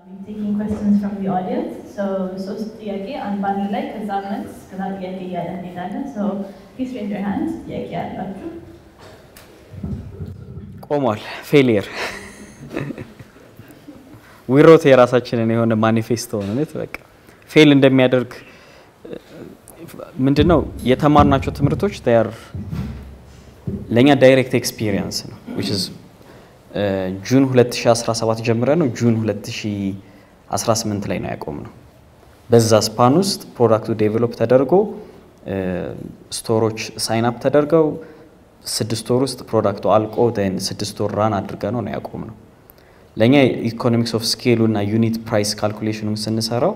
We're taking questions from the audience. So ጥያቄ አንባንድ ላይ ከዛ መልስ ከዛ ጥያቄ እያለን እንሄዳለን. So please raise your hands. ጥያቄ ያላችሁ ቆሟል ፌሊየር we wrote የራሳችንን የሆነ ማኒፌስቶ ነው በቃ ፌል እንደሚያደርግ ምንድነው የተማርናቸው ትምህርቶች they are ለኛ ዳይሬክት ኤክስፒሪየንስ ነው which is ጁን 2017 ጀምረን ነው ጁን 2018 ላይ ነው ያቆምነው በዛ ስፓን ውስጥ ፕሮዳክቱ ዴቨሎፕ ተደርጎ ስቶሮች ሳይን አፕ ተደርገው 6 ወር ውስጥ ፕሮዳክቱ አልቆ then 6 ወር ራን አድርገን ነው ያቆምነው ለኛ ኢኮኖሚክስ ኦፍ ስኬል እና ዩኒት ፕራይስ ካልኩሌሽኑን ስንሰራው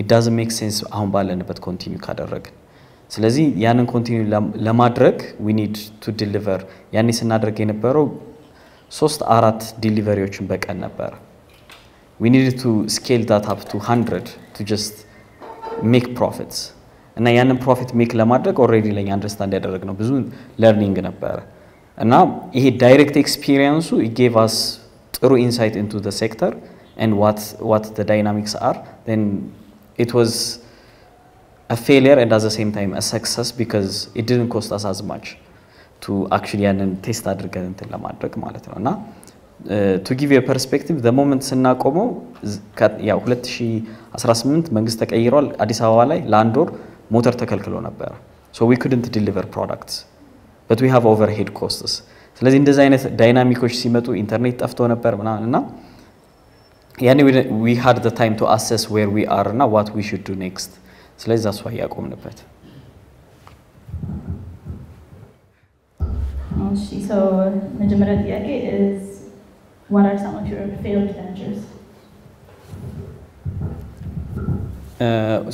it doesn't make sense አሁን ባለንበት ኮንቲኒው ካደረግን ስለዚህ ያንን ኮንቲኒው ለማድረግ we need to deliver ያኔ ስናደርግ የነበረው 3-4 ዲሊቨሪዎችን በቀን ነበር we needed to scale that up to 100 to just make profits እና ያንን ፕሮፊት ሜክ ለማድረግ already ለኛ አንደርስታንድ ያደረግነው ብዙ ለርኒንግ ነበር እና ይሄ ዳይሬክት ኤክስፒሪየንሱ it gave us ጥሩ insight into the sector and what the dynamics are then it was a failure and at the same time a success because it didn't cost us as much to actually ያንን ቴስት አድርገን እንትን ለማድረግ ማለት ነውና to give you a perspective the moment ስናቆመው ያው 2018 መንግስት ተቀይሯል አዲስ አበባ ላይ ለአንድ ወር ሞተር ተከልክሎ ነበር so we couldn't deliver products but we have overhead costs ስለዚህ እንደዛ አይነት ዳይናሚኮች ሲመጡ ኢንተርኔት ጠፍቶ ነበር ምናምንና ያኔ we had the time to assess where we are እና what we should do next ስለዚህ that's why ያቆምንበት so መጀመሪያ ጥያቄ is what are some of your failed ventures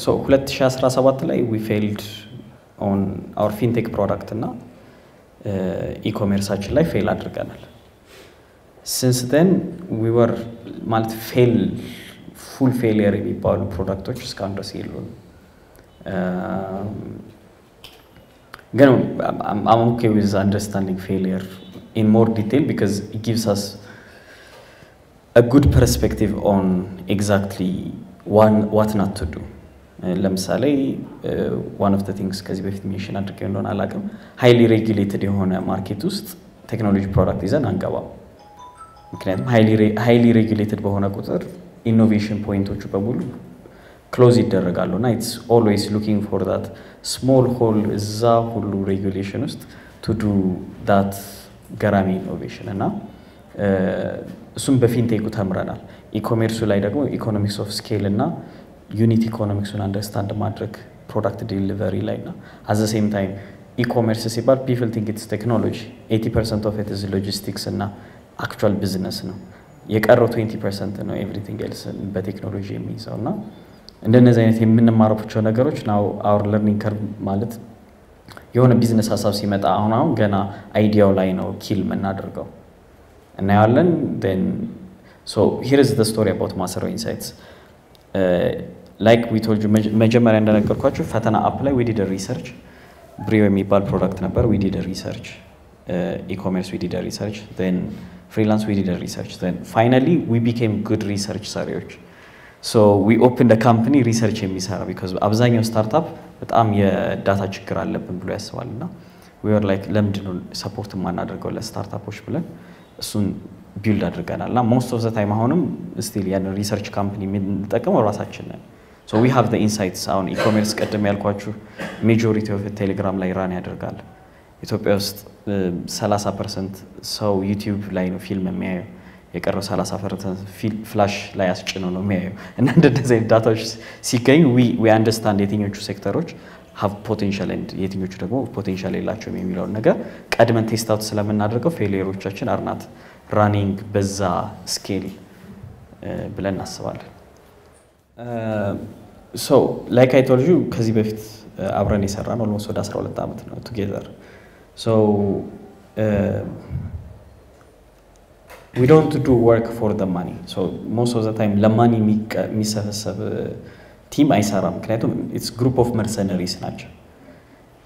so 2017 ላይ we failed on our fintech product እና e-commerce ላይ fail አድርገናል since then we were ማለት full failure የሚባሉ ፕሮዳክቶች እስካሁን ድረስ የሉንም ግን I'm okay with understanding failure in more detail because it gives us a good perspective on exactly what not to do ለምሳሌ one of the things ከዚህ በፊት ሜንሽን አድርገን እንደሆነ አላቀም highly regulated የሆነ ማርኬት ውስጥ ቴክኖሎጂ ፕሮዳክት ይዘን አንገባም ምክንያቱም highly regulated በሆነ ቁጥር ኢኖቬሽን ፖይንቶቹ በሙሉ close ይደረጋሉና it's always looking for that small hole እዛ ሁሉ regulation ውስጥ to do that ገራሚ innovation እና እሱም በፊንቴኩ ተምረናል ኢኮሜርሱ ላይ ደግሞ ኢኮኖሚክስ ኦፍ ስኬል እና ዩኒት ኢኮኖሚክሱን አንደርስታንድ ማድረግ ፕሮዳክት ዴሊቨሪ ላይና at the same time e-commerce ሲባል people think it's technology 80% of it is logistics እና actual business ነው የቀረው 20% ነው everything else በቴክኖሎጂ የሚይዘውና እንደነዚህ አይነት የምንማራቸው ነገሮች now our learning curve ማለት የሆነ ቢዝነስ ሐሳብ ሲመጣ አሁን ገና አይዲያው ላይ ነው ኪል መናደርገው እና ያለን then so here is the story about Masero Insights like we told you መጀመሪያ እንደነገርኳችሁ ፈተና አፕ ላይ we did a research ብሪዮ የሚባል ፕሮዳክት ነበር we did a research e-commerce we did a research then freelance we did a research then finally we became good research ሰሪዎች so we opened a company research የሚሰራ because አብዛኛው ስታርታፕ በጣም የዳታ ችግር አለብን ብሎ ያስባልና we were like ለምንድነው ሰፖርት ማናደርገው ለስታርታፖች ብለን እሱን ቢልድ አድርገናልና most of the time አሁንም still ያን research company የምንጠቀመው ራሳችን ነን so we have the insights on e-commerce ቀደም ያልኳችሁ majority of telegram ላይ ራን ያደርጋል ኢትዮጵያ ውስጥ 30% ሰው YouTube ላይ ነው ፊልም የሚያየው የቀረው 30% ፍላሽ ላይ አስጭነው ነው የሚያየው እና እንደዚህ ዳታዎች ሲገኙ we understand የትኞቹ ሴክተሮች have potential and የትኞቹ ደግሞ potential የላቸውም የሚለው ነገር ቀድመን ቴስት አውት ስለምናደርገው ፌሊየሮቻችን are not running በዛ ስኬል ብለን አስባለን so like I told you ከዚህ በፊት አብረን የሰራን almost ወደ 12 አመት ነው together so we don't do work for the money so most of the time ለማኒ የሚሰበሰብ ቲም አይሰራም ምክንያቱም it's group of mercenaries ናቸው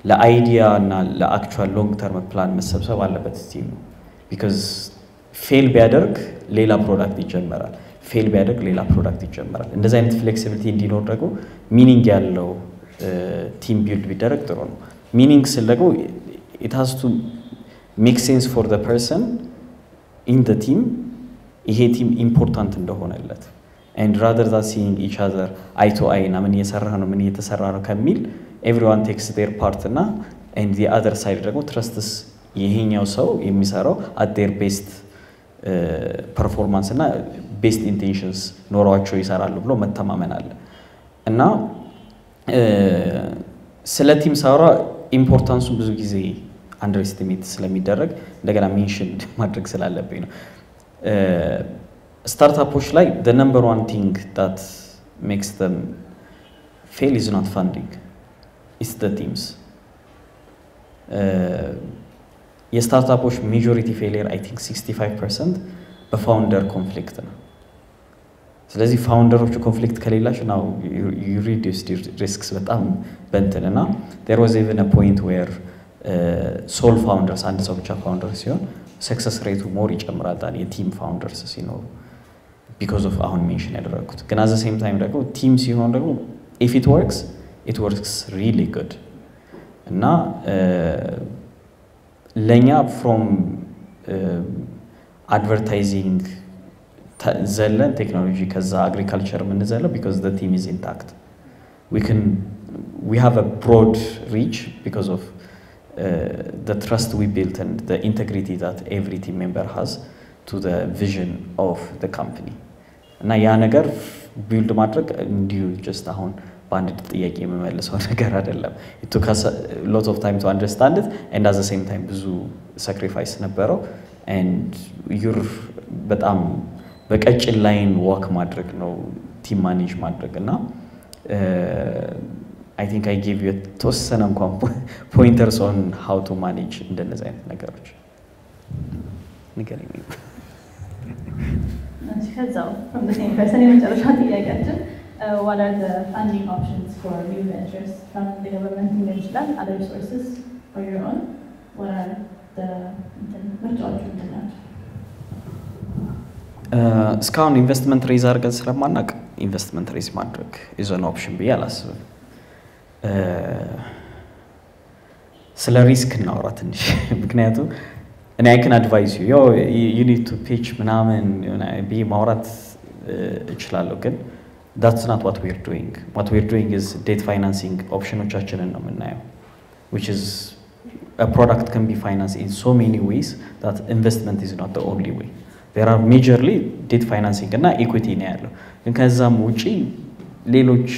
ለአይዲያ እና ለአክቹዋል ሎንግ ተርም ፕላን መሰብሰብ አለበት ቲም because fail ቢያደርግ ሌላ ፕሮዳክት ይጀምራል ፌል ቢያደርግ ሌላ ፕሮዳክት ይጨምራል እንደዛ አይነት ፍሌክሲቢሊቲ እንዲኖር ደግሞ ሚኒንግ ያለው ቲም ቢልድ ቢደረግ ጥሩ ነው ሚኒንግ ስል ደግሞ it has to make sense for the person in the team ይሄ ቲም ኢምፖርታንት እንደሆነለት and rather than seeing each other eye to eye ምን እየሰራ ነው ምን እየተሰራ ነው ከሚል everyone takes their part እና and the other side ደግሞ trusts ይሄኛው ሰው የሚሰራው at their best performance እና best intentions ኖሯቸው ይሰራሉ ብሎ መተማመን አለ እና ስለ ቲም ሳወራ ኢምፖርታንሱን ብዙ ጊዜ አንደርስቲሜት ስለሚደረግ እንደገና ሜንሽን ማድረግ ስላለብኝ ነው startups ላይ the number one thing that makes them fail is not funding it's the teams የስታርታፖች majority failure I think 65% በፋውንደር ኮንፍሊክት ነው ስለዚህ ፋውንደሮቹ ኮንፍሊክት ከሌላችሁ now you reduce the risks በጣም በእንትንና there was even a point where sole founders አንድ ሰው ብቻ ፋውንደር ሲሆን success rate more ይጨምራል than የቲም ፋውንደርስ ሲኖሩ because of አሁን ሜንሽን ያደረኩት ግን at the same time ደግሞ ቲም ሲሆን ደግሞ if it works really good እና ለኛ from advertising ዘለን ቴክኖሎጂ ከዛ agriculture ምን ዘለው because the team is intact we have a broad reach because of the trust we built and the integrity that every team member has to the vision of the company እና ያ ነገር ቢልድ ማድረግ እንዲሁ just አሁን ባንድ ጥያቄ የመመለሰው ነገር አይደለም it took us a lot of time to understand it and at the same time ብዙ sacrifice ነበረው and you're በጣም በቀጭን ላይን walk ማድረግ ነው team manage ማድረግ እና I think I gave you ተወሰነ እንኳን pointers on how to manage እንደነዚህ አይነት ነገሮች ንገሪኝ ከዛው from the same person የመጨረሻ ጥያቄያችን what are the funding options for new ventures from the government ሊሆን ይችላል other sources or your own what are the ምርጫዎቹ ምንድን ናቸው እስካሁን ኢንቨስትመንት ሬዝ አድርገን ስለማናውቅ ኢንቨስትመንት ሬዝ ማድረግ is an option ብዬ አላስብም ስለ ሪስክ እናወራ ትንሽ ምክንያቱም and I can advise you you need to pitch ምናምን be ማውራት እችላለሁ ግን that's not what we're doing is debt financing optionዎቻችንን ነው የምናየው which is a product can be financed in so many ways that investment is not the only way there are majorly debt financing እና equity ነው ያለው ግን ከዛም ውጪ ሌሎች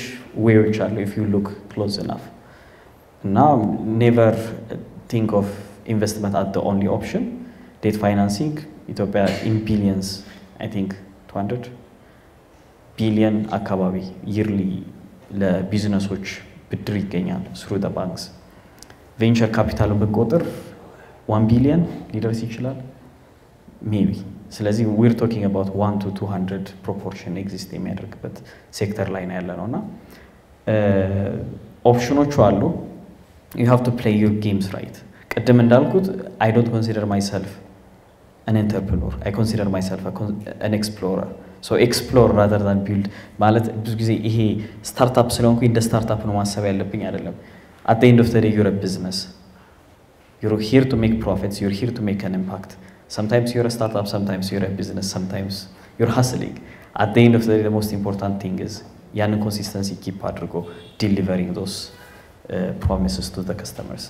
ways አሉ if you look close enough now never think of investment as the only option debt financing Ethiopia in billions I think 200 billion አካባቢ yearly ለቢዝነሶች ብድር ይገኛል through the banks venture capital በቁጥር 1 billion ሊደርስ ይችላል maybe ስለዚህ we're talking about 1 to 200 proportion exist የሚያደርግበት ሴክተር ላይ ነው ያለነውና ኦፕሽኖቹ አሉ you have to play your games right ቀደም እንዳልኩት I don't consider myself an entrepreneur I consider myself an explorer so explore rather than build ማለት ብዙ ጊዜ ይሄ ስታርታፕ ስለሆንኩ እንደ ስታርታፕ ነው ማሰብ ያለብኝ አይደለም at the end of the day you're a business you're here to make profits you're here to make an impact sometimes you're a startup sometimes you're a business sometimes you're hustling at the end of the day the most important thing is ያን consistency keep አድርጎ delivering those promises to the customers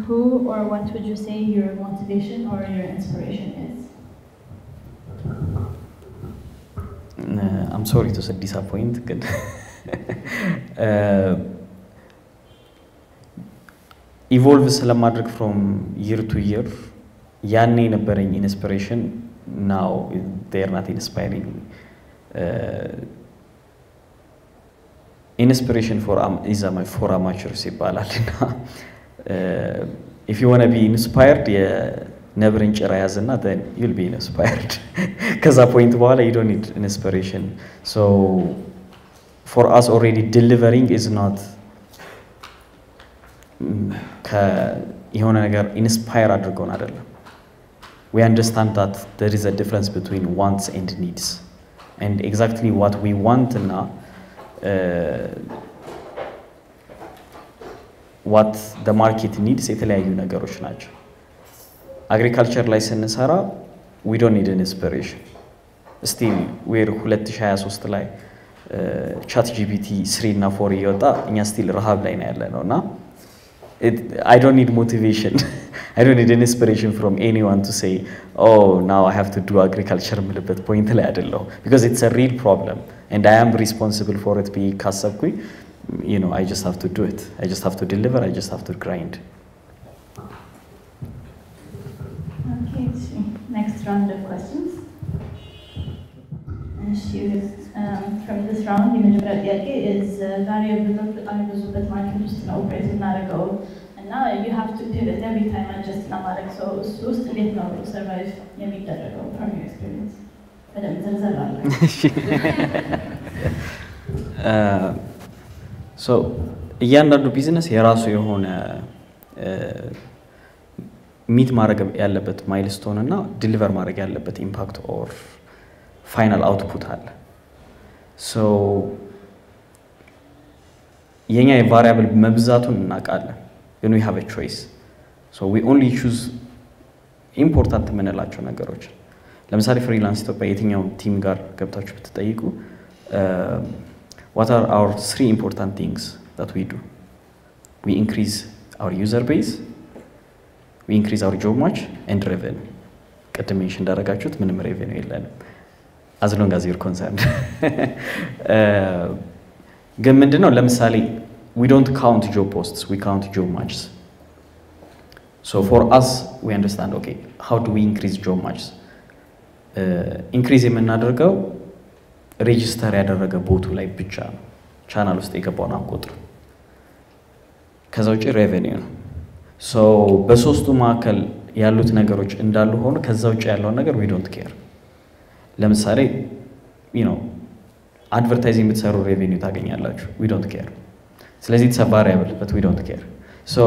who or what would you say your motivation or your inspiration is I'm sorry to disappoint good evolve ስለማድረግ from year to year ያኔ ነበረኝ inspiration now they are not inspiring inspiration for amateurs ይባላልና if you want to be inspired ነብርን ጭራ ያዝና then you'll be inspired ከዛ point በኋላ you don't need inspiration so for us already delivering is not የሆነ ነገር ኢንስፓየር አድርገውን አይደለም we understand that there is a difference between wants and needs. And exactly what we want now, what the market needs, የተለያዩ ነገሮች ናቸው። Agriculture ላይ ስንሰራ, we don't need an inspiration. Still, we're 2023 ላይ ChatGPT 3 እና 4 እየወጣ እኛ still ረሃብ ላይ ነው ያለነው እና I don't need motivation. I don't need an inspiration from anyone to say, oh, now I have to do agriculture ምልበት point ላይ አይደለም, because it's a real problem and I am responsible for it being ካሰብኩኝ, you know, I just have to do it. I just have to deliver, I just have to grind. Okay, next round of questions. And from this round, the majority is variable but market just an operating narrow. And now you have to pivot every time and just not so to get no survive from your experience. So እያንዳንዱ ቢዝነስ የራሱ የሆነ ሚት ማድረግ ያለበት ማይልስቶን እና ዲሊቨር ማድረግ ያለበት ኢምፓክት ኦር ፋይናል አውትፑት አለ። ሶ የኛ የቫሪያብል መብዛቱን እናውቃለን። you know we have a choice, so we only choose important የምንላቸው ነገሮች። ለምሳሌ ፍሪላንስ ኢትዮጵያ የትኛው ቲም ጋር ገብታችሁ ብትጠይቁ what are our 3 important things that we do? We increase our user base, we increase our job match and revenue. ቅድም ሜንሽን እንዳደረጋችሁት ምንም revenue የለንም as long as you're concerned. ግን ምንድነው ለምሳሌ we don't count job posts, we count job matches. So for us, we understand, okay, how do we increase job matches? Increase የምናደርገው ሬጂስተር ያደረገ ቦቱ ላይ ብቻ ነው ቻናል ውስጥ የገባውን ቁጥር ከዛ ውጪ ሬቨኒው ነው። ሶ በሶስቱ ማከል ያሉት ነገሮች እንዳሉ ሆኖ ከዛ ውጪ ያለው ነገር we don't care. ለምሳሌ you know advertising ብትሰሩ ሬቨኒው ታገኛላችሁ, we don't care. ስለዚህ it's a variable but we don't care. So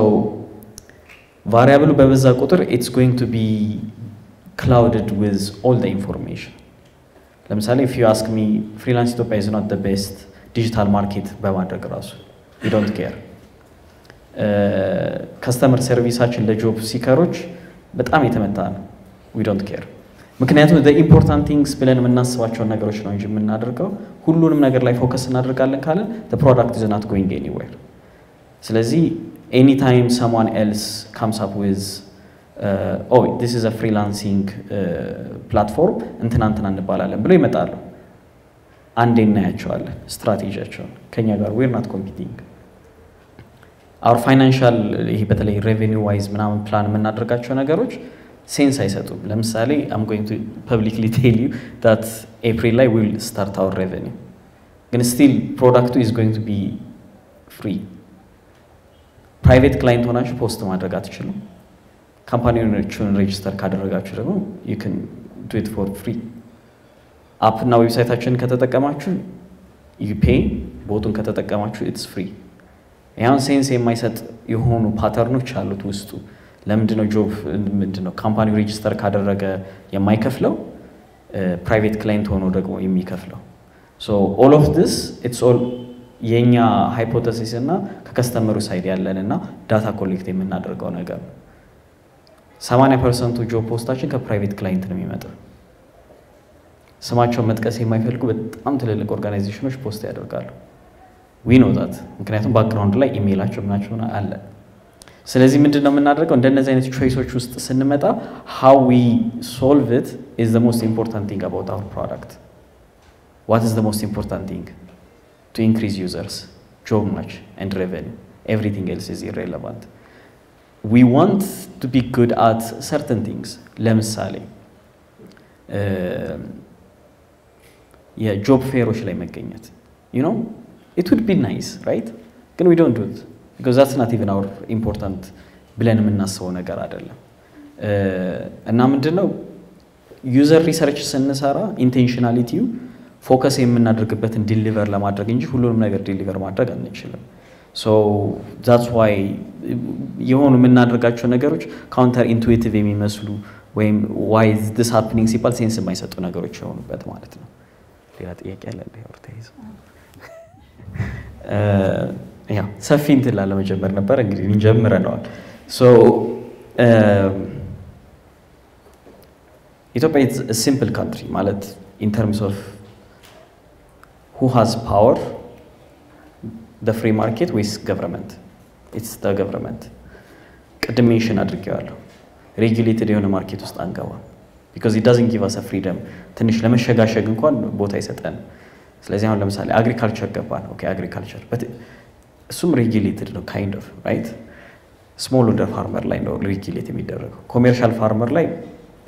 variable በበዛ ቁጥር it's going to be clouded with all the information. ለምሳሌ if you ask me freelance Ethiopia is not the best digital market በማድረግ ራሱ we don't care. customer serviceአችን ለጆብ ሲከሮች በጣም የተመታ ነው, we don't care. ምክንያቱም the important things ብለን የምናስባቸው ነገሮች ነው እንጂ የምናደርገው ሁሉንም ነገር ላይ ፎከስ እናደርጋለን ካለ the product is not going anywhere. ስለዚህ anytime someone else comes up with oh this is a freelancing platform እንትና እንባላለን ብሎ ይመጣሉ, አንዴ እናያቸዋለን ስትራቴጂያቸውን ከኛ ጋር we're not competing. our financial ይሄ በተለይ revenue wise ምናምን ፕላን የምናደርጋቸው ነገሮች ሴንስ አይሰጡም። ለምሳሌ I'm going to publicly tell you that April ላይ will start our revenue, ግን still product is going to be free. private client ሆናችሁ ፖስት ማድረግ አትችሉም። ካምፓኒውን ሬጂስተር ካደረጋችሁ ደግሞ you can do it for free. አፕ እና ዌብሳይታችንን ከተጠቀማችሁ you pay, ቦቱን ከተጠቀማችሁ it's free. ያን ሴንስ የማይሰጥ የሆኑ ፓተርኖች አሉት ውስጡ። ለምንድነው ጆብ ምንድነው ካምፓኒው ሬጂስተር ካደረገ የማይከፍለው ፕራይቬት ክላይንት ሆኖ ደግሞ የሚከፍለው? so all of this it's all የኛ ሃይፖቴሲስ እና ከከስተመሩ ሳይድ ያለንና ዳታ ኮሌክት የምናደርገው ነገር ነው። 80% ጆብ ፖስታችን ከፕራይቬት ክላይንት ነው የሚመጣው። ስማቸው መጥቀስ የማይፈልጉ በጣም ትልልቅ ኦርጋናይዜሽኖች ፖስት ያደርጋሉ። we know that ምክንያቱም ባክግራውንድ ላይ ኢሜይላቸው ምናቸው አለ። ስለዚህ ምንድነው የምናደርገው እንደነዚህ አይነት ቾይሶች ውስጥ ስንመጣ how we solve it is the most important thing about our product. What is the most important thing? To increase users, job match and revenue. Everything else is irrelevant. We want to be good at certain things. ለምሳሌ የጆብ ፌሮች ላይ መገኘት, you know it would be nice, right? ግን we don't do it because that's not even our important ብለን የምናስበው ነገር አይደለም። እና ምንድነው ዩዘር ሪሰርች ስንሰራ ኢንቴንሽናሊቲው ፎከስ የምናደርግበትን ዲሊቨር ለማድረግ እንጂ ሁሉንም ነገር ዲሊቨር ማድረግ አንችልም። so that's why የሆኑ የምናደርጋቸው ነገሮች ካውንተር ኢንቱኢቲቭ የሚመስሉ ወይም why is this happening ሲባል ሴንስ የማይሰጡ ነገሮች የሆኑበት ማለት ነው። ሌላ ጥያቄ አለ እንዴ? ኦርታይዝ ያው ሰፊ እንትን ላለመጀመር ነበር እንግዲህ እንጀምረናል። so Ethiopia is a simple country ማለት in terms of who has power, the free market with government. It's the government. ቅድም ሜንሽን አድርጌዋለሁ regulated የሆነ ማርኬት ውስጥ አንገባ because it doesn't give us a freedom ትንሽ ለመሸጋሸግ እንኳን ቦታ ይሰጠን። ስለዚህ አሁን ለምሳሌ agriculture ገባን ኦኬ agriculture but እሱም regulated ነው kind of right small order farmer ላይ ነው regulate የሚደረገው commercial farmer ላይ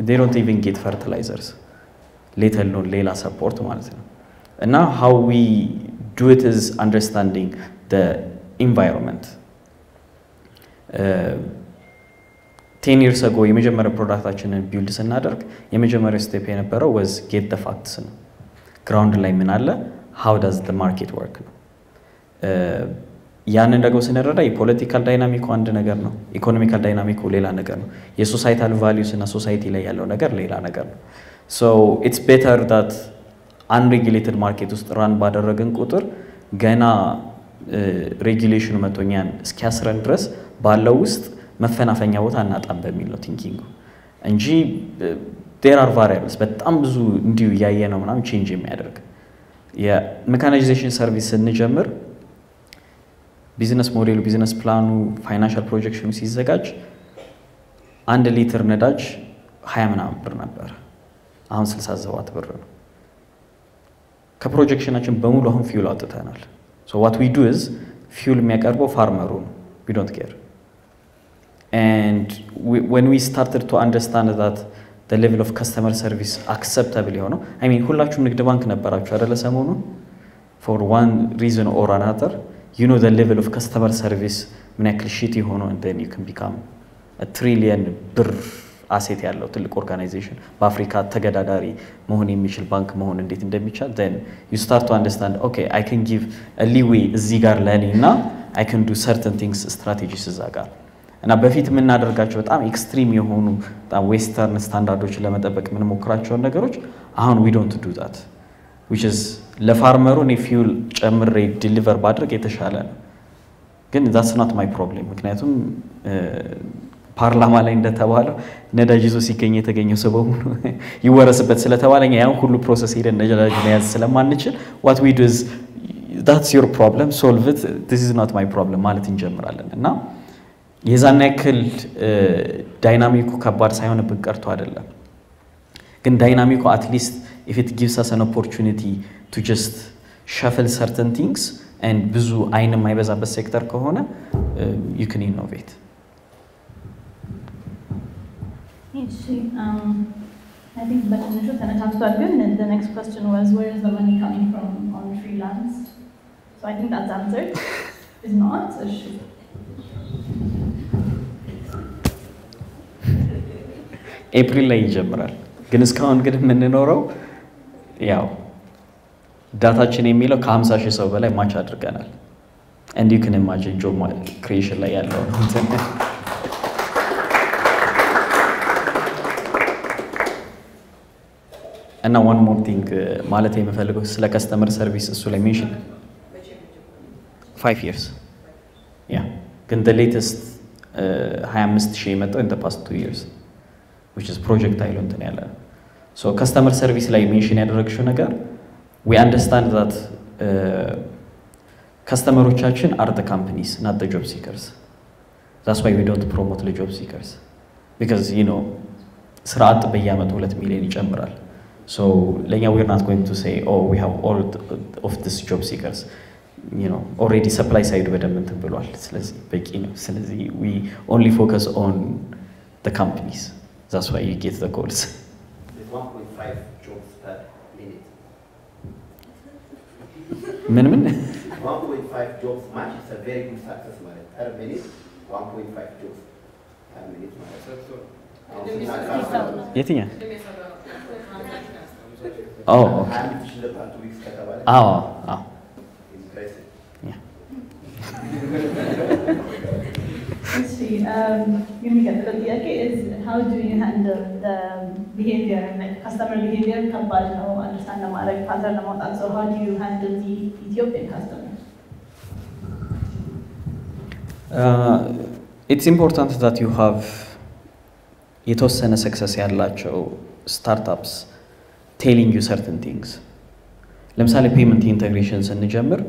they don't even get fertilizers let alone ሌላ support ማለት ነው እና how we do it is understanding the environment 10 years ago የመጀመሪያ ፕሮዳክታችንን ቢልድ ስናደርግ የመጀመሪያ ስቴፕ የነበረው was get the facts ነው ግራውንድ ላይ ምን አለ how does the market work ነው ያንን ደግሞ ስንረዳ የፖለቲካል ዳይናሚኩ አንድ ነገር ነው ኢኮኖሚካል ዳይናሚኩ ሌላ ነገር ነው የሶሳይታል ቫልዩስ እና ሶሳይቲ ላይ ያለው ነገር ሌላ ነገር ነው so it's better that unregulated market ውስጥ ራን ባደረግን ቁጥር ገና ሬጉሌሽኑ መቶኛን እስኪያስረን ድረስ ባለው ውስጥ መፈናፈኛ ቦታ እናጣም በሚል ነው ቲንኪንግ እንጂ there are variables በጣም ብዙ እንዲሁ ያየ ነው ምናምን ቼንጅ የሚያደርግ የሜካናይዜሽን ሰርቪስ እንጀምር ቢዝነስ ሞዴሉ ቢዝነስ ፕላኑ ፋይናንሻል ፕሮጀክሽኑ ሲዘጋጅ 1 ሊትር ነዳጅ 20 ምናምን ብር ነበር አሁን 67 ብር ነው ከፕሮጀክሽናችን በሙሉ አሁን ፊውል አውጥተናል so what we do is fuel የሚያቀርበው ፋርመሩ ነው we don't care and when we started to understand that the level of customer service acceptable ሆኖ I mean ሁላችሁም ንግድ ባንክ ነበራችሁ አይደለ ሰሞኑ for one reason or another you know the level of customer service ምን ያክል shitty ሆኖ and then you can become a trillion ብር አሴት ያለው ትልቅ ኦርጋናይዜሽን በአፍሪካ ተገዳዳሪ መሆን የሚችል ባንክ መሆን እንዴት እንደሚቻል then you start to understand okay I can give a leeway እዚህ ጋር ለኔና I can do certain things strategies እዛ ጋር እና በፊት ምን እናደርጋቸው በጣም ኤክስትሪም የሆኑ በጣም ዌስተርን ስታንዳርዶችን ለመጠበቅ ምን ሞክራቸው ነገሮች አሁን we don't do that which is ለፋርመሩ ነው ፊውል ጨምሬ ዲሊቨር ባድርግ የተሻለ ነው ግን that's not my problem ምክንያቱም ፓርላማ ላይ እንደተባለው ነዳጅ ይዞ ሲገኝ የተገኘው ሰው በሙሉ ይወረስበት ስለተባለኛ ያን ሁሉ ፕሮሰስ ሄደን ነዳጅ መያዝ ስለማንችል what we do is that's your problem solve it this is not my problem ማለት እንጀምራለን እና የዛን ያክል ዳይናሚኩ ከባድ ሳይሆን ብንቀርቶ አይደለም ግን ዳይናሚኩ at least if it gives us an opportunity to just shuffle certain things and ብዙ አይን የማይበዛበት ሴክተር ከሆነ you can innovate I think the next question was where is the money coming from on freelance so I think that's answered is not ኤፕሪል ላይ ይጀምራል ግን እስካሁን ግን የምንኖረው ያው ዳታችን የሚለው ከ50,000 ሰው በላይ ማች አድርገናል and you can imagine job creation ላይ ያለው እና one more thing ማለት የምፈልገው ስለ ከስተመር ሰርቪስ እሱ ላይ ሜንሽን 5 years yeah ግን the latest 25,000 የመጣው in the past 2 years which is project island እንትን ያለ so customer service ላይ ሜንሽን ያደረግሽው ነገር we understand that customerዎቻችን are the companies not the job seekers that's why we don't promote the job seekers because you know ስራ አጥ በየአመቱ 2 ሚሊዮን ይጨምራል so ለኛ we're not going to say oh we have all of these job seekers you know already supply side በደንብ እንትን ብሏል ስለዚህ በቂ ነው ስለዚህ we only focus on the companies that's why you get the calls there's 1.5 jobs per minute ምን 1.5 jobs match is a very good success ማለት per minute 1.5 jobs per minute የትኛው oh okay oh see የሚቀጥለው ጥያቄ is how do you handle the behavior, like customer behavior ከባድ ነው አንደርስታንድ ለማድረግ ፓተርን ለማውጣት so how do you handle the Ethiopian customers? It's important that you have የተወሰነ success ያላቸው startups telling you certain things. ለምሳሌ payment integration ስንጀምር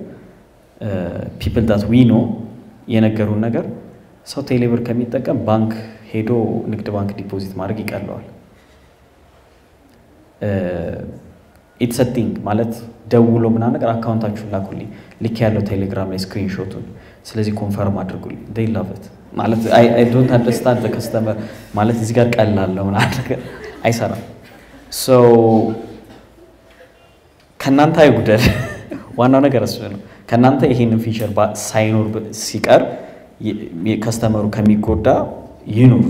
people that we know የነገሩን ነገር ሰው ቴሌብር ከሚጠቀም ባንክ ሄዶ ንግድ ባንክ ዲፖዚት ማድረግ ይቀለዋል። it's a thing ማለት ደውሎ ምናምን ነገር አካውንታችሁን ላኩልኝ ልክ ያለው ቴሌግራም ላይ ስክሪንሾቱን ስለዚህ ኮንፈርም አድርጉልኝ they love it ማለት I don't understand the customer ማለት እዚህ ጋር ቀላል ነው ምናምን ነገር አይሰራም። so ከናንተ አይጉደል ዋናው ነገር እሱ ነው። ከናንተ ይሄንን ፊቸር ሳይኖር ሲቀር የከስተመሩ ከሚጎዳ ይኑር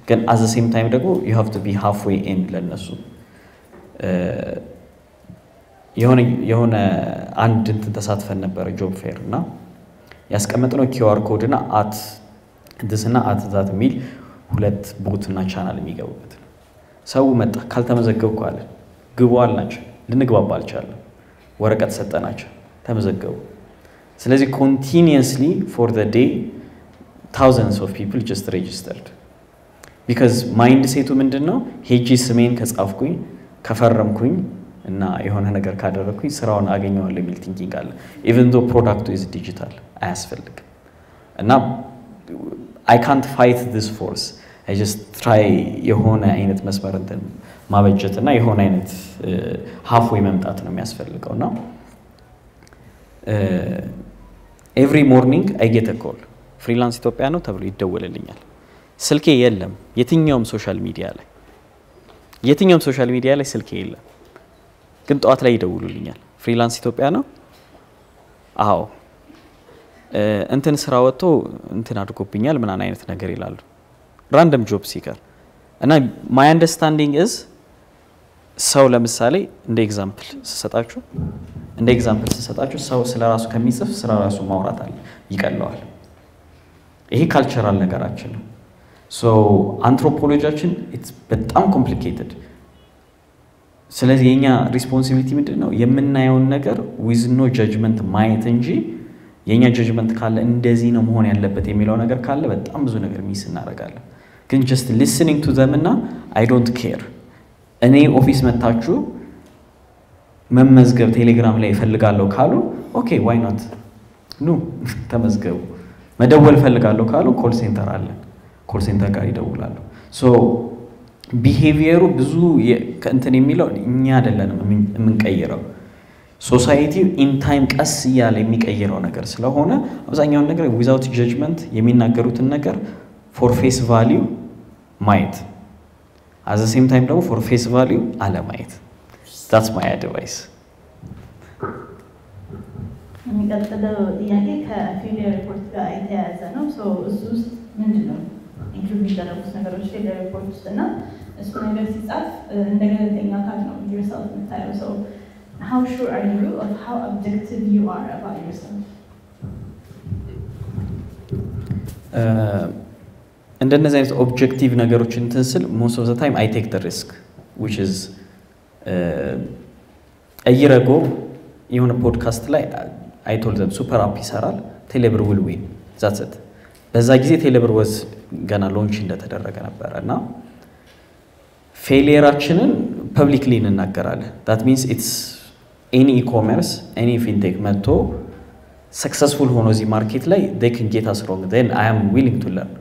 ግን at the same time ደግሞ you have to be halfway in ለነሱ የሆነ አንድ እንትን ተሳትፈን ነበር ጆብ ፌር እና ያስቀመጥነው QR ኮድ እና አትስና አትዛት ሚል ሁለት ቦት እና ቻናል የሚገቡበት ሰው መጣ ካልተመዘገብኩ አለ ግቡ አልናቸው ልንግባባ አልቻለም ወረቀት ሰጠናቸው ተመዘገቡ ስለዚህ continuously for the day thousands of people just registered because mindsetu ምንድነው ሄጂ ስሜን ከጻፍኩኝ ከፈረምኩኝ እና የሆነ ነገር ካደረኩኝ ስራውን አገኘዋለሁ የሚል ቲንኪንግ አለ even though product is digital አያስፈልግ እና I can't fight this force I just try የሆነ አይነት መስመር እንትን ማበጀትና የሆነ አይነት halfway መምጣት ነው የሚያስፈልገውና every morning I get a call freelance ኢትዮጵያ ነው ተብሎ ይደወልልኛል ስልኬ የለም የትኛውም ሶሻል ሚዲያ ላይ ስልኬ የለም ግን ጧት ላይ ይደውሉልኛል freelance ኢትዮጵያ ነው አዎ እንትን ስራ ወጥቶ እንትን አድርጎብኛል ምናን አይነት ነገር ይላሉ random job seeker እና my understanding is ሰው ለምሳሌ እንደ ኤግዛምፕል ስሰጣችሁ ሰው ስለራሱ ከሚጽፍ ስለ ራሱ ማውራት አለ ይቀለዋል ይሄ ካልቸራል ነገራችን ነው so አንትሮፖሎጂያችን it's በጣም complicated ስለዚህ የኛ ሪስፖንሲቢሊቲ ምንድነው የምናየው ነገር with no judgment ማየት እንጂ የኛ judgment ካለ እንደዚህ ነው መሆን ያለበት የሚለው ነገር ካለ በጣም ብዙ ነገር ሚስ እናደርጋለን ግን just listening to them እና I don't care እኔ ኦፊስ መጣችሁ መመዝገብ ቴሌግራም ላይ ፈልጋለሁ ካሉ ኦኬ why not ኑ ተመዝገቡ መደወል ፈልጋለሁ ካሉ ኮል ሴንተር አለ ኮል ሴንተር ጋር ይደውላሉ so behavior ብዙ እንትን የሚለው እኛ አይደለንም የምንቀይረው ሶሳይቲ in time ቀስ ያለ የሚቀይረው ነገር ስለሆነ አብዛኛው ነገር without judgment የሚናገሩትን ነገር for face value ማየት at the same time ደግሞ for face value አለማየት that's my advice የሚቀጥለው ጥያቄ ከፌሊየር ሪፖርት ጋር የተያያዘ ነው so እሱ ውስጥ ምንድነው ኢንክሉድ የሚደረጉት ነገሮች ፌሊየር ሪፖርት ውስጥ እና እሱ ነገር ሲጻፍ እንደ ገለልተኛ አካል ነው yourself የምታየው so how sure are you of how objective you are about yourself እንደነዚህ አይነት ኦብጀክቲቭ ነገሮችን ትንስል most of the time I take the risk which is a year ago የሆነ ፖድካስት ላይ I told them super app ይሰራል ቴሌብር will win that's it በዛ ጊዜ ቴሌብር was ገና ሎንች እንደተደረገ ነበርና ፌሊየራችንን ፐብሊክሊ እንናገራለን that means it's any e-commerce any fintech መጥቶ successful ሆኖ እዚ ማርኬት ላይ they can get us wrong then I am willing to learn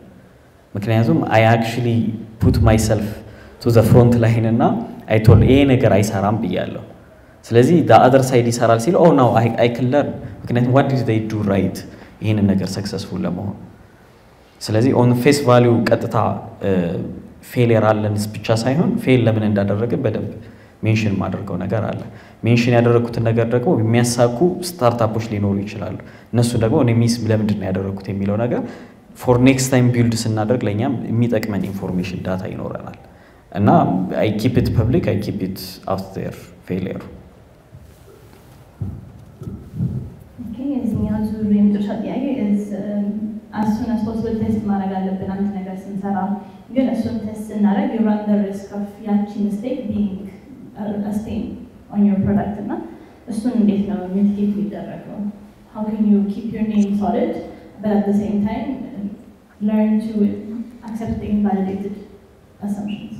ምክንያቱም I actually put myself to the front line እና I told ይሄ ነገር አይሰራም ብያለሁ ስለዚህ the other side ይሰራል ሲል oh now I can learn ምክንያቱም what did they do right ይሄን ነገር successful ለመሆን ስለዚህ on face value ቀጥታ ፌሊየር አለንስ ብቻ ሳይሆን ፌል ለምን እንዳደረገ በደንብ ሜንሽን ማድረገው ነገር አለ ሜንሽን ያደረኩት ነገር ደግሞ የሚያሳኩ ስታርታፖች ሊኖሩ ይችላሉ እነሱ ደግሞ እኔ ሚስ ለምንድን ነው ያደረኩት የሚለው ነገር for next time build ስናደርግ ለኛም የሚጠቅመን ኢንፎርሜሽን ዳታ ይኖረናል እና I keep it public I keep it out there failure okay እዚህኛው ዙር የመጨረሻ ጥያቄ is as soon as possible test ማድረግ አለብን አንድ ነገር ስንሰራ ግን እሱን ቴስት እናደርግ you run the risk of ያቺ mistake being a stain on your product እና እሱን እንዴት ነው mitigate የሚደረገው? How can you keep your name solid but at the same time learn to accept the invalidated assumptions?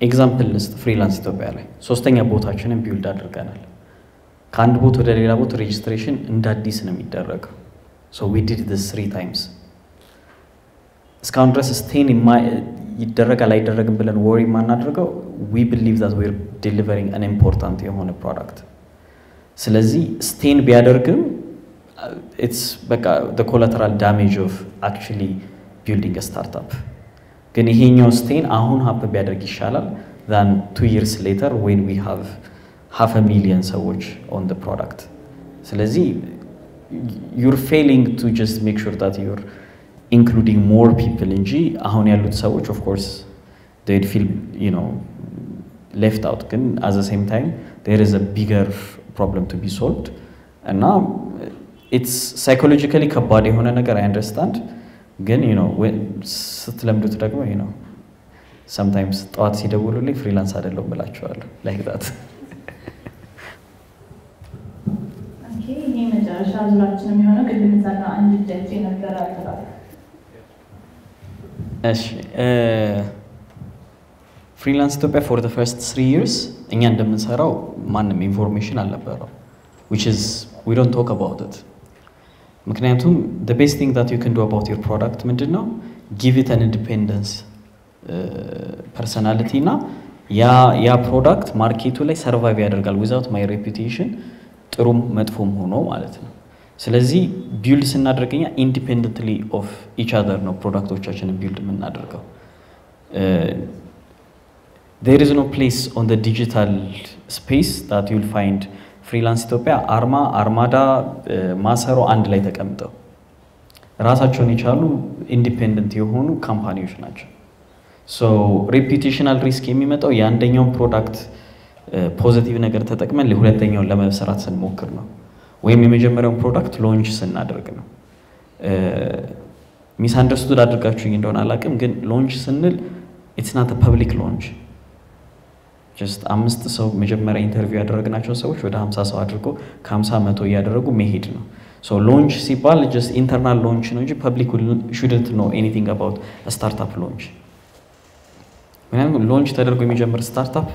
Example list freelance ኢትዮጵያ ላይ ሶስተኛ ቦታችንን ቢልድ አድርገናል ከአንድ ቦታ ወደ ሌላ ቦታ registration እንደ አዲስ ነው የሚደረገው so we did this 3 times እስካሁን ድረስ stain ይደረጋል አይደረግም ብለን worry ማናደርገው we believe that we're delivering an important የሆነ product ስለዚህ stain ቢያደርግም it's በቃ the collateral damage of actually building a startup ግን ይሄኛው stain አሁን happen ቢያደርግ ይሻላል than 2 years later when we have 500,000 ሰዎች on the product ስለዚህ you're failing to just make sure that you're including more people እንጂ አሁን ያሉት ሰዎች of course they'd feel left out ግን at the same time there is a bigger problem to be solved and now it's psychologically ከባድ የሆነ ነገር I understand ግን when ስትለምዱት ደግሞ sometimes ጠዋት ሲደውሉልኝ ፍሪላንስ አይደለም ብላችኋለሁ like that okay ይሄ መጨረሻ ዙራችን የሚሆነው ቅድም እዛና አንድ ጀጅ ነበር አጥራው እሺ ፍሪላንስ ኢትዮጵያ for the first 3 years እኛ እንደምንሰራው ማንም ኢንፎርሜሽን አልነበረው which is we don't talk about it ምክንያቱም the best thing that you can do about your product ምንድነው give it an independence personality ና ያ product ማርኬቱ ላይ survive ያደርጋል without my reputation ጥሩም መጥፎም ሆኖ ማለት ነው ስለዚህ ቢልድ ስናደርገኛ independently of each other ነው ፕሮዳክቶቻችንን ቢልድ የምናደርገው there is no place on the digital space that you'll find freelance ኢትዮጵያ አርማዳ ማሰሮ አንድ ላይ ተቀምጠው ራሳቸውን የቻሉ ኢንዲፔንደንት የሆኑ ካምፓኒዎች ናቸው so reputational risk የሚመጣው ያንደኛው ፕሮዳክት ፖዚቲቭ ነገር ተጠቅመን ለሁለተኛው ለመስራት ስንሞክር ነው ወይም የመጀመሪያው ፕሮዳክት ሎንች ስናደርግ ነው ሚስ አንደርስቱድ አድርጋችሁኝ እንደሆነ አላቅም ግን ሎንች ስንል it's not a public launch just 5 ሰው መጀመሪያ ኢንተርቪው ያደረግናቸው ሰዎች ወደ 50 ሰው አድርጎ ከ50 100 ያደረጉ መሄድ ነው so launch ሲባል just internal launch ነው እንጂ public shouldn't know anything about a startup launch when launch ተደርጎ የሚጀምር startup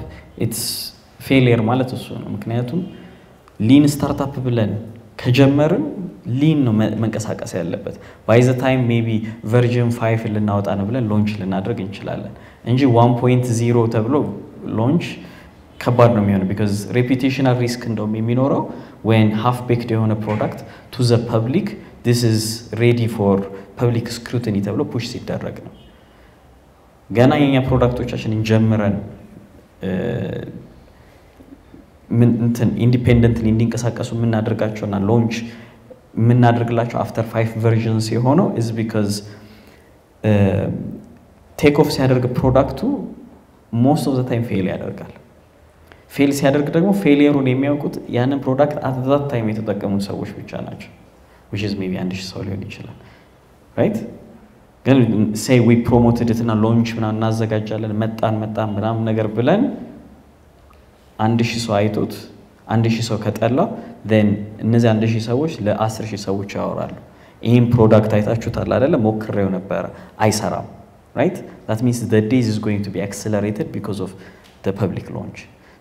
it's failure ማለት እሱ ነው ምክንያቱም lean startup ብለን ከጀመርን lean ነው መንቀሳቀስ ያለበት by the time maybe version 5 ልናወጣ ነው ብለን launch ልናደርግ እንችላለን እንጂ 1.0 ተብሎ launch ከባድ ነው የሚሆነው because reputational risk እንደውም የሚኖረው when half baked የሆነ product to the public this is ready for public scrutiny ተብሎ push ሲደረግ ነው ገና የኛ ፕሮዳክቶቻችንን ጀምረን independently እንዲንቀሳቀሱ ምናደርጋቸውና launch ምናደርግላቸው after 5 versions የሆነው is because take off ሲያደርግ ፕሮዳክቱ most of the time fail ያደርጋል fail ሲያደርግ ደግሞ failure-ን የሚያውቁት ያንን ፕሮዳክት at that time የተጠቀሙ ሰዎች ብቻ ናቸው which is maybe 1000 ሰው ሊሆን ይችላል right ግን say we promoted it እና launch ምናምን እናዘጋጃለን መጣን ምናምን ነገር ብለን 1000 ሰው አይቶት 1000 ሰው ከጠላው then እነዚህ 1000 ሰዎች ለ10000 ሰዎች ያወራሉ ይሄን ፕሮዳክት አይታችሁታል አይደለ ሞክሬው ነበር አይሰራም right that means the days is going to be accelerated because of the public launch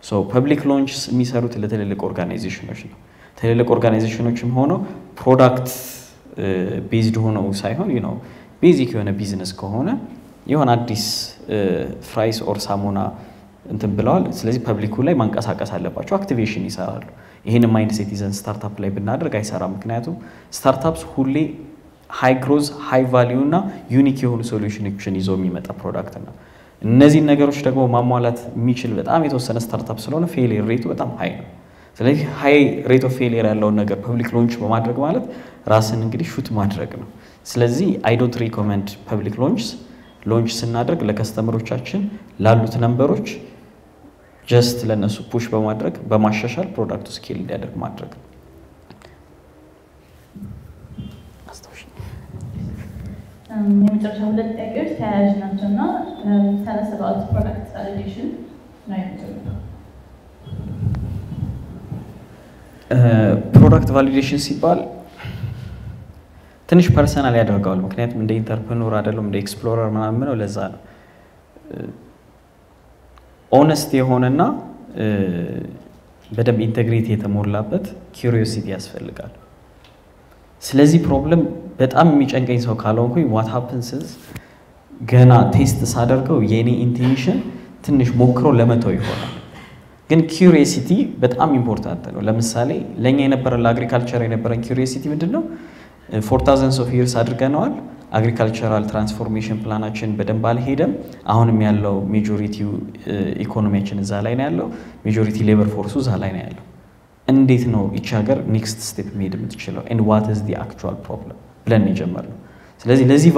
so public launch የሚሰሩት ለተለለቅ ኦርጋናይዜሽኖች ነው ተለለቅ ኦርጋናይዜሽኖችም ሆኖ ፕሮዳክት ቤዝድ ሆነው ሳይሆን ቤዚክ የሆነ ቢዝነስ ከሆነ የሆነ አዲስ ፍራይስ ኦር ሳሙና እንትን ብለዋል ስለዚህ ፐብሊኩ ላይ ማንቀሳቀስ አለባቸው አክቲቬሽን ይሰራሉ ይሄን ማይንድሴት ይዘን ስታርታፕ ላይ ብናደርግ አይሰራም ምክንያቱም ስታርታፕስ ሁሌ ሃይ ግሮዝ ሃይ ቫልዩ እና ዩኒክ የሆኑ ሶሉሽኖችን ይዞ የሚመጣ ፕሮዳክት ነው እነዚህ ነገሮች ደግሞ ማሟላት የሚችል በጣም የተወሰነ ስታርታፕ ስለሆነ ፌሊየር ሬቱ በጣም ሃይ ነው ስለዚህ ሃይ ሬት ኦፍ ፌሊየር ያለው ነገር ፐብሊክ ሎንች በማድረግ ማለት ራስን እንግዲህ ሹት ማድረግ ነው ስለዚህ I don't recommend public launch ስናደርግ ለከስተመሮቻችን ላሉት ነምበሮች just ለነሱ ፑሽ በማድረግ በማሻሻል ፕሮዳክቱ ስኬል እንዲያደርግ ማድረግ የመጨረሻ ሁለት ጥያቄዎች ተያያዥ ናቸውና tell us about product validation ነው የምትለው ፕሮዳክት ቫሊዴሽን ሲባል ትንሽ ፐርሰናል ያደርጋል ምክንያቱም እንደ ኢንተርፕረነር አይደለም እንደ ኤክስፕሎረር ምናምን ነው ለዛ ነው ኦነስት የሆነና በደንብ ኢንተግሪቲ የተሞላበት ኪዩሪዮሲቲ ያስፈልጋል ስለዚህ ፕሮብለም በጣም የሚጨንቀኝ ሰው ካልሆንኩኝ what happens is ገና ቴስት ሳደርገው የኔ ኢንቴንሽን ትንሽ ሞክሮ ለመተው ይሆናል ግን ኪዩሪዮሲቲ በጣም ኢምፖርታንት ነው ለምሳሌ ለኛ የነበረ ለአግሪካልቸር የነበረን ኪዩሪዮሲቲ ምንድነው 4000 of years አድርገናል agricultural transformation planaችን በደንብ አልሄደም አሁንም ያለው ሜጆሪቲው ኢኮኖሚያችን እዛ ላይ ነው ያለው ሜጆሪቲ ሌበር ፎርሱ እዛ ላይ ነው ያለው እንዴት ነው እቺ ሀገር ኔክስት ስቴፕ መሄድ የምትችለው and what is the actual problem ብለን የጀመርነው ስለዚህ ለዚህ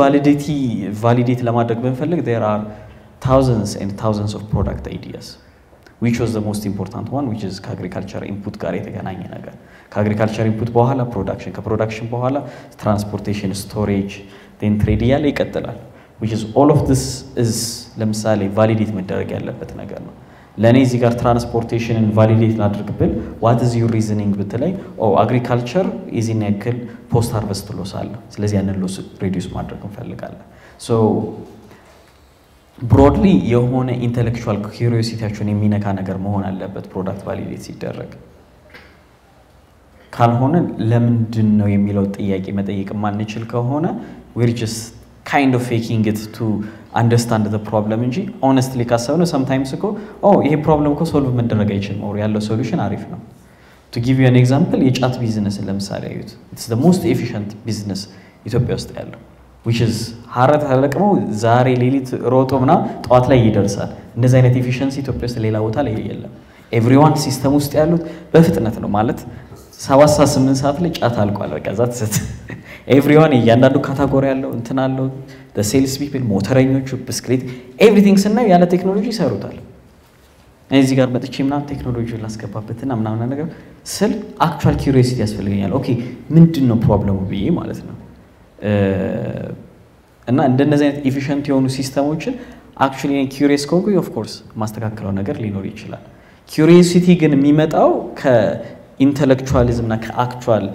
ቫሊዴት ለማድረግ ብንፈልግ there are thousands and thousands of product ideas which was the most important one which is agriculture input ጋር የተገናኘ ነገር ከagriculture input በኋላ production ከproduction በኋላ transportation storage then trade ያለ ይቀጥላል which is all of this is ለምሳሌ ቫሊዴት መደረግ ያለበት ነገር ነው ለኔ እዚህ ጋር ትራንስፖርቴሽንን ቫሊዴት ላድርግብል what is your reasoning ብትለይ agriculture is in ያክል post harvest loss አለ ስለዚህ ያንን loss reduce ማድረግ እንፈልጋለን so broadly የሆነ intellectual curiosity-ያችሁን የሚነካ ነገር መሆን አለበት ፕሮዳክት ቫሊዴት ሲደረግ ካልሆነ ለምንድን ነው የሚለው ጥያቄ መጠየቅ ማንችል ከሆነ we're just kind of faking it to understand the problem እንጂ honestly ካሰብነው sometimes እኮ ይሄ ፕሮብለም እኮ ሶልቭ መደረግ አይችልም or ያለው ሶሉሽን አሪፍ ነው to give you an example የጫት ቢዝነስ ለምሳሌ አዩት it's the most efficient business ኢትዮጵያ ውስጥ ያለው which is ሀረት ተለቅሞ ዛሬ ሌሊት ሮጦምና ጧት ላይ ይደርሳል እንደዚህ አይነት efficiency ኢትዮጵያ ውስጥ ሌላ ቦታ ላይ የለም everyone ሲስተም ውስጥ ያሉት በፍጥነት ነው ማለት 7-8 ሰዓት ላይ ጫት አልቋል በቃ ዛት ሰት everyone እያንዳንዱ ካታጎሪ ያለው እንትን አለው the sales people ሞተረኞቹ ብስክሌት everything ስናይ ያለ ቴክኖሎጂ ይሰሩታል እዚህ ጋር መጥቼ ምናምን ቴክኖሎጂውን ላስገባበትና ምናምን ነገር ስል actual curiosity ያስፈልገኛል ኦኬ ምንድነው ፕሮብሌሙ ብዬ ማለት ነው እና እንደነዚህ አይነት efficient የሆኑ ሲስተሞችን actually curious ከሆንኩ of course ማስተካከለው ነገር ሊኖር ይችላል curiosity ግን የሚመጣው ከኢንተሌክቹዋሊዝም እና ከአክቹዋል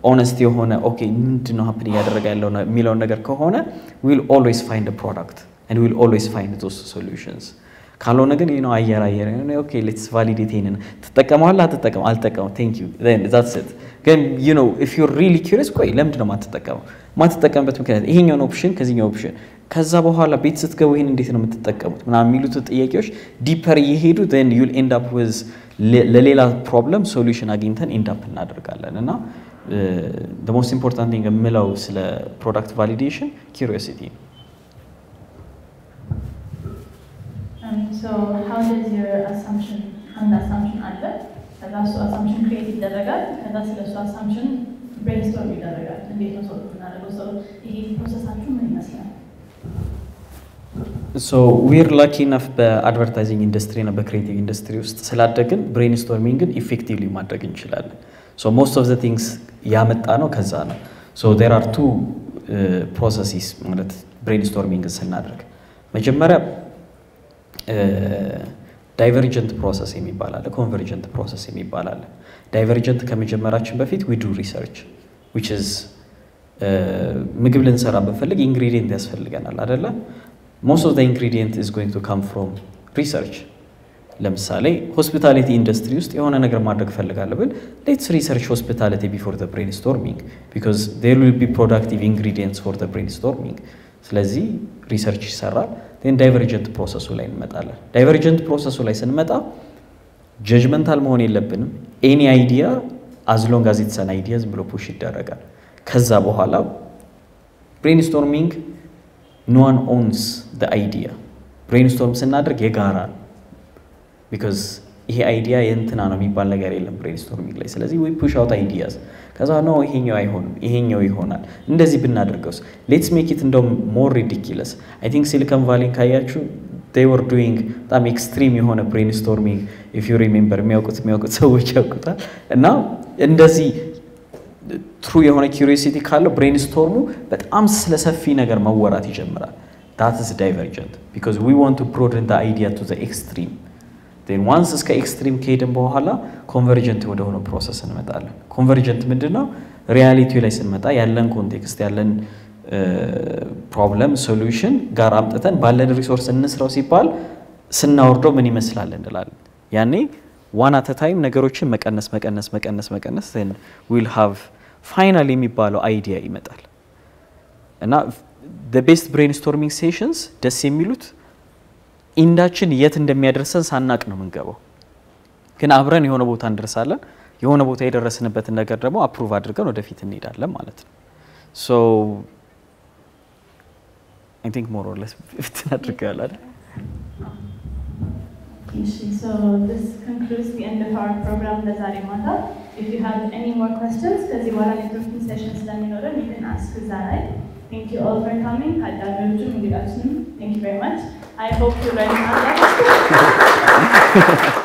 honest የሆነ okay ምንድነው happen ያደረገ ያለው የሚለው ነገር ከሆነ we will always find a product and we will always find those solutions ካልሆነ ግን አየር okay let's validate it ተጠቀመዋል አትጠቀመው አልተጠቀመው thank you then that's it ግን if you're really curious ቆይ ለምንድነው ማትጠቀምበት ምክንያት ይሄኛው ኦፕሽን ከዚህኛው ኦፕሽን ከዛ በኋላ ቤት ስትገቡ ይሄን እንዴት ነው የምትጠቀሙት ምናምን የሚሉት ጥያቄዎች ዲፐር ይሄዱ then you'll end up with ለሌላ ፕሮብለም ሶሉሽን አግኝተን end up እናደርጋለን እና the most important thing የምለው ስለ product validation curiosity so how does your assumption አለ ከዛሱ assumption create ይደረጋል ከዛ ስለሱ assumption brainstorm ይደረጋል እንዴት ነው ሶልቭ እናደርገው so ይሄ ፕሮሰሳችሁ ምን ይመስላል so we're lucky enough በአድቨርታይዚንግ ኢንዱስትሪ እና በክሪኤቲቭ ኢንዱስትሪ ውስጥ ስላደግን ብሬንስቶርሚንግን ኢፌክቲቭሊ ማድረግ እንችላለን so most of the things ያመጣ ነው ከዛ ነው so there are two processes ማለት ብሬንስቶርሚንግ ስናደርግ መጀመሪያ ዳይቨርጀንት ፕሮሰስ የሚባል አለ ኮንቨርጀንት ፕሮሰስ የሚባል አለ ዳይቨርጀንት ከመጀመራችን በፊት we do research which is ምግብ ልንሰራ በፈልግ ኢንግሪዲየንት ያስፈልገናል አይደለ most of the ingredient is going to come from research ለምሳሌ hospitality industry ውስጥ የሆነ ነገር ማድረግ ፈልጋለሁ ብል let's research hospitality before the brainstorming because there will be productive ingredients for the brainstorming ስለዚህ ሪሰርች ይሰራል then divergent process ላይ እንመጣለን divergent process ላይ ስንመጣ judgmental መሆን የለብንም any idea as long as it's an idea ዝም ብሎ push ይደረጋል ከዛ በኋላ brainstorming no one owns the idea brainstorm ስናደርግ የጋራ because ይሄ አይዲያ የእንትና ነው የሚባል ነገር የለም brainstorming ላይ ስለዚህ we push out ideas ከዛ ነው ይሄኛው አይሆንም ይሄኛው ይሆናል እንደዚህ ብናደርገውስ let's make it more ridiculous I think Silicon Valley ካያችሁ they were doing በጣም extreme የሆነ brainstorming if you remember የሚያውቁት ሰዎች ያውቁታል እና እንደዚህ ትሩ የሆነ ኪዩሪዮሲቲ ካለው ብሬንስቶርሙ በጣም ስለ ሰፊ ነገር መወራት ይጀምራል that is divergent because we want to broaden the idea to the extreme then once እስከ ኤክስትሪም ከሄድን በኋላ ኮንቨርጀንት ወደ ሆነ ፕሮሰስ እንመጣለን ኮንቨርጀንት ምንድነው ሪያሊቲው ላይ ስንመጣ ያለን ኮንቴክስት ያለን ፕሮብለም ሶሉሽን ጋር አምጥተን ባለን ሪሶርስ እንስራው ሲባል ስናወርደው ምን ይመስላል እንላለን ያኔ one at a time ነገሮችን መቀነስ then we'll have finally የሚባለው አይዲያ ይመጣል እና the best brainstorming sessions ደስ የሚሉት ኢንዳችን የት እንደሚያደርሰን ሳናቅ ነው መንገባው ግን አብረን የሆነ ቦታ እንደርሳለን የሆነ ቦታ የደረስንበትን ነገር ደግሞ አፕሩቭ አድርገን ወደፊት እንሄዳለን ማለት ነው so I think more or less 15 አድርገናል አይደል So this concludes the end of our program ለዛሬ ማታ if you have any more questions ከዚህ በኋላ networking sessions ስለሚኖረን you can ask Zara thank you all for coming ታዳሚዎቹም እንግዳችንም thank you very much I hope you learned a lot